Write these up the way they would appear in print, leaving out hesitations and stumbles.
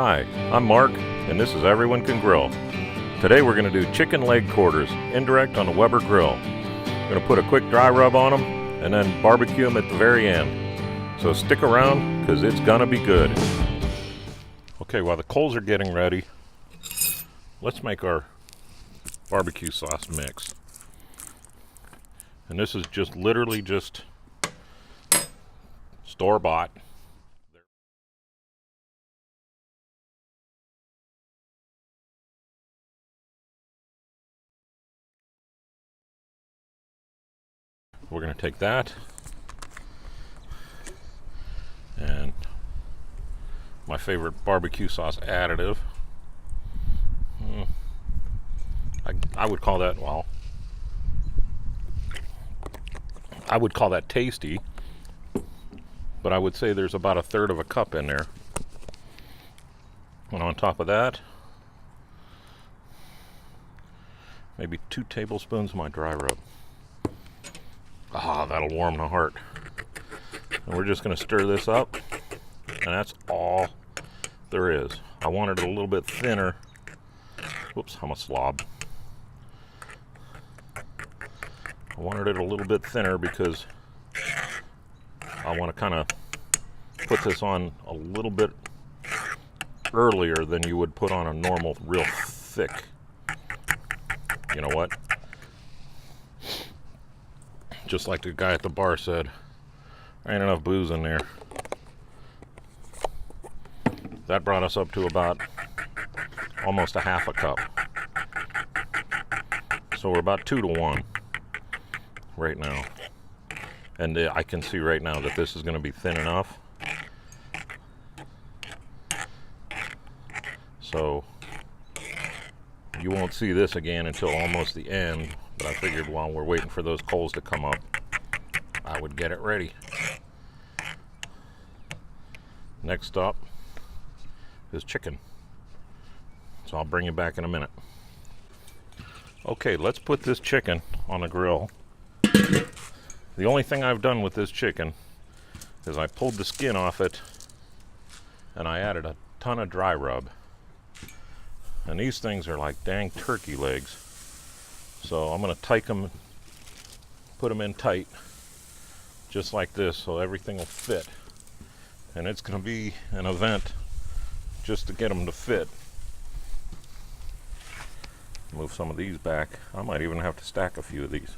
Hi, I'm Mark, and this is Everyone Can Grill. Today we're going to do chicken leg quarters, indirect on the Weber grill. We're going to put a quick dry rub on them, and then barbecue them at the very end. So stick around, because it's going to be good. Okay, while the coals are getting ready, let's make our barbecue sauce mix. And this is just literally just store-bought. We're going to take that and my favorite barbecue sauce additive. I would call that, well, I would call that tasty, but I would say there's about 1/3 of a cup in there. And on top of that, maybe 2 tablespoons of my dry rub. Ah, that'll warm the heart. And we're just going to stir this up, and that's all there is. I wanted it a little bit thinner. Whoops, I'm a slob. I wanted it a little bit thinner because I want to kind of put this on a little bit earlier than you would put on a normal, real thick. You know what? Just like the guy at the bar said, there ain't enough booze in there. That brought us up to about almost 1/2 cup. So we're about 2 to 1 right now. And I can see right now that this is going to be thin enough. So you won't see this again until almost the end. But I figured while we're waiting for those coals to come up, I would get it ready. Next up is chicken. So I'll bring you back in a minute. Okay, let's put this chicken on the grill. The only thing I've done with this chicken is I pulled the skin off it and I added a ton of dry rub. And these things are like dang turkey legs. So I'm going to tight them, put them in tight, just like this, so everything will fit. And it's going to be an event just to get them to fit. Move some of these back. I might even have to stack a few of these.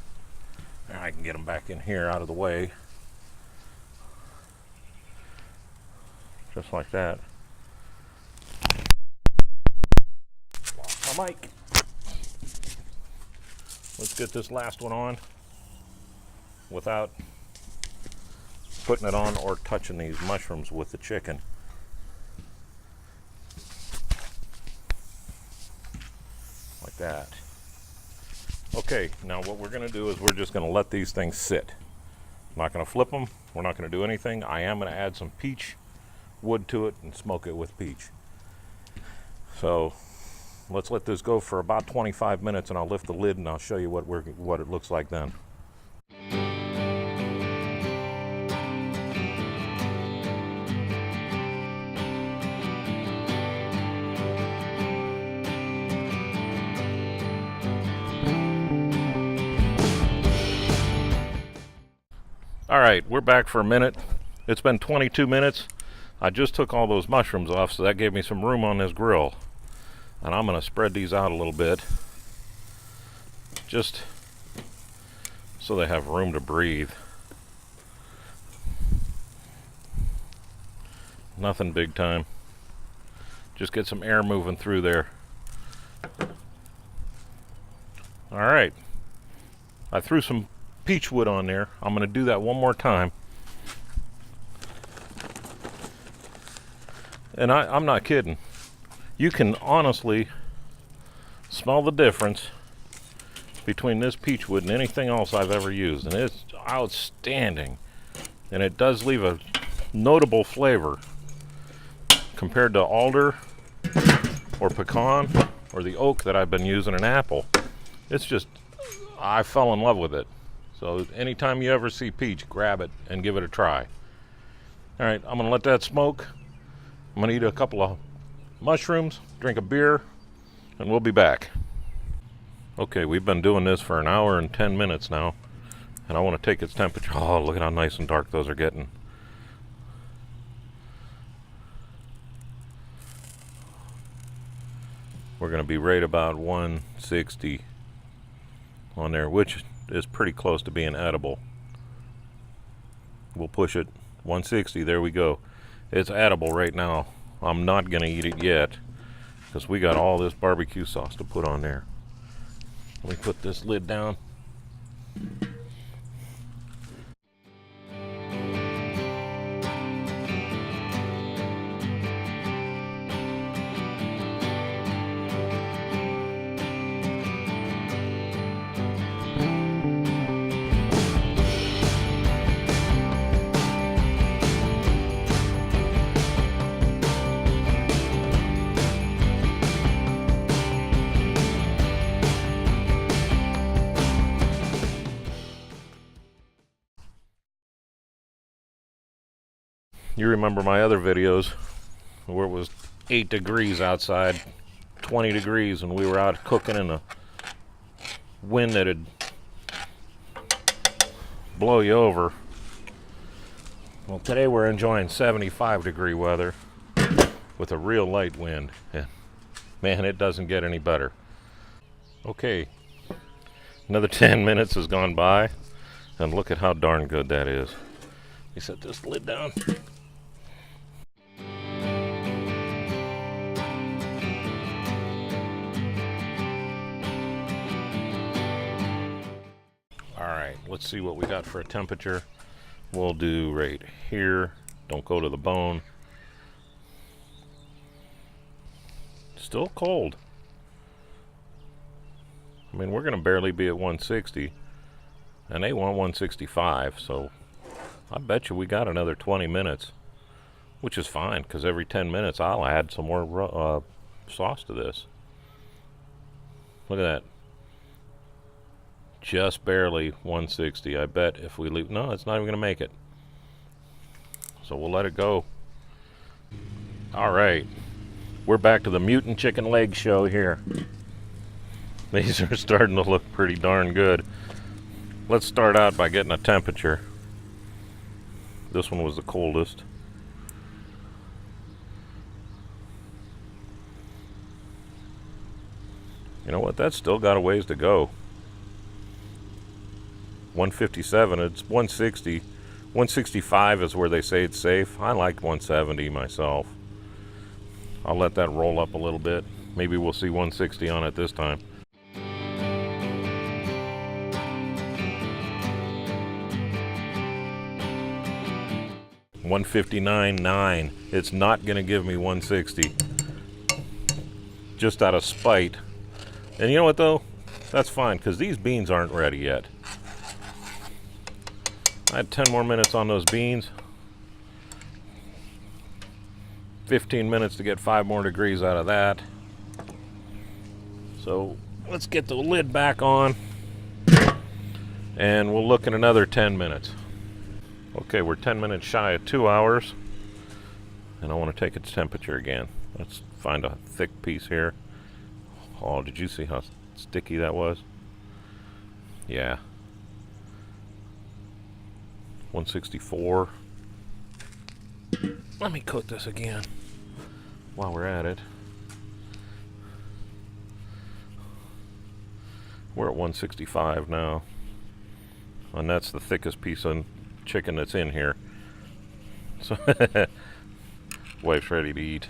Now I can get them back in here out of the way. Just like that. Lost my mic. Let's get this last one on without putting it on or touching these mushrooms with the chicken. Like that. Okay, now what we're going to do is we're just going to let these things sit. I'm not going to flip them. We're not going to do anything. I am going to add some peach wood to it and smoke it with peach. So let's let this go for about 25 minutes and I'll lift the lid and I'll show you what it looks like then. Alright, we're back for a minute. It's been 22 minutes. I just took all those mushrooms off, so that gave me some room on this grill. And I'm going to spread these out a little bit, just so they have room to breathe. Nothing big time. Just get some air moving through there. Alright. I threw some peach wood on there. I'm going to do that one more time. And I'm not kidding. You can honestly smell the difference between this peach wood and anything else I've ever used, and it's outstanding. And it does leave a notable flavor compared to alder or pecan or the oak that I've been using in apple. It's just, I fell in love with it. So anytime you ever see peach, grab it and give it a try. All right, I'm gonna let that smoke. I'm gonna eat a couple of mushrooms, drink a beer, and we'll be back. Okay, we've been doing this for an hour and 10 minutes now, and I want to take its temperature. Oh, look at how nice and dark those are getting. We're going to be right about 160 on there, which is pretty close to being edible. We'll push it 160. There we go. It's edible right now. I'm not going to eat it yet because we got all this barbecue sauce to put on there. Let me put this lid down. You remember my other videos where it was 8 degrees outside, 20 degrees, and we were out cooking in a wind that'd blow you over. Well, today we're enjoying 75-degree weather with a real light wind. And man, it doesn't get any better. Okay, another 10 minutes has gone by, and look at how darn good that is. You set this lid down. Alright, let's see what we got for a temperature. We'll do right here. Don't go to the bone. Still cold. I mean, we're going to barely be at 160. And they want 165, so I bet you we got another 20 minutes. Which is fine, because every 10 minutes I'll add some more sauce to this. Look at that. Just barely 160. I bet if we leave, no, it's not even going to make it. So we'll let it go. All right, we're back to the mutant chicken leg show here. These are starting to look pretty darn good. Let's start out by getting a temperature. This one was the coldest. You know what? That's still got a ways to go. 157, it's 160. 165 is where they say it's safe. I like 170 myself. I'll let that roll up a little bit. Maybe we'll see 160 on it this time. $159.9. It's not going to give me 160. Just out of spite. And you know what though? That's fine, because these beans aren't ready yet. I had 10 more minutes on those beans. 15 minutes to get 5 more degrees out of that. So let's get the lid back on. And we'll look in another 10 minutes. Okay, we're 10 minutes shy of 2 hours. And I want to take its temperature again. Let's find a thick piece here. Oh, did you see how sticky that was? Yeah. 164. Let me cook this again while we're at it. We're at 165 now. And that's the thickest piece of chicken that's in here. So wife's ready to eat.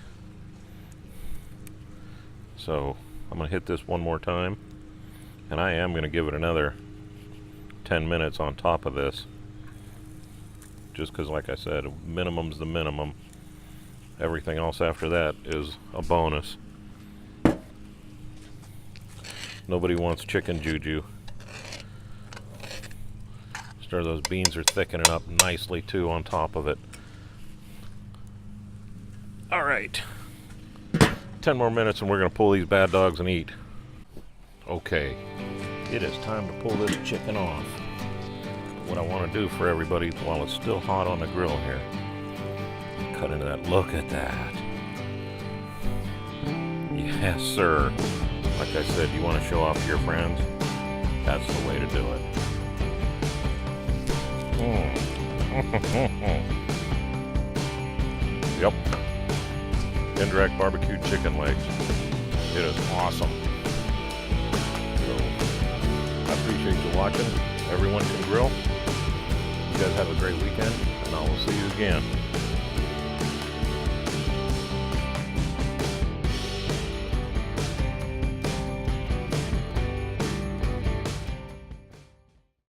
So I'm going to hit this one more time. And I am going to give it another 10 minutes on top of this. Just because, like I said, minimum's the minimum. Everything else after that is a bonus. Nobody wants chicken juju. Sure, those beans are thickening up nicely too on top of it. Alright. 10 more minutes and we're going to pull these bad dogs and eat. Okay. It is time to pull this chicken off. What I want to do for everybody while it's still hot on the grill here. Cut into that. Look at that. Yes, sir. Like I said, you want to show off to your friends? That's the way to do it. Yep. Indirect barbecued chicken legs. It is awesome. So, I appreciate you watching. Everyone can grill. You guys have a great weekend, and I will see you again.